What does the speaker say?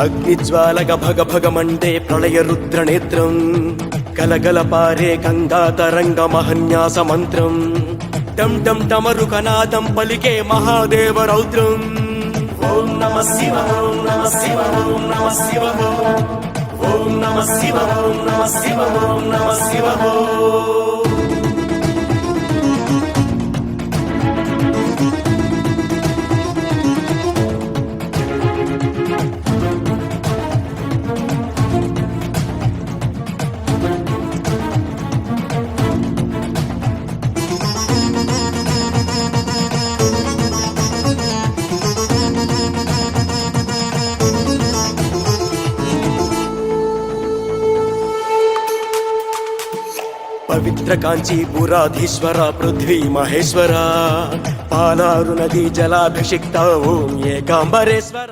అగ్నిజ్వాలగ భగ భగ మండే ప్రళయ రుద్ర నేత్రం గలగల పారే గంగా తరంగ మహన్యాస మంత్రం డం డం డమరుకనాదం పలికే మహాదేవ రౌద్రం ఓం నమ శివ ఓం నమ శివ ఓం నమ శివ ఓం నమ శివ ఓం నమ శివ ఓం నమ శివ పవిత్ర కాంచీపురాధీశ్వర పృథ్వీ మహేశ్వర పాలారు నదీ జలాభిషిక్త ఓం ఏకాంబరేశ్వర.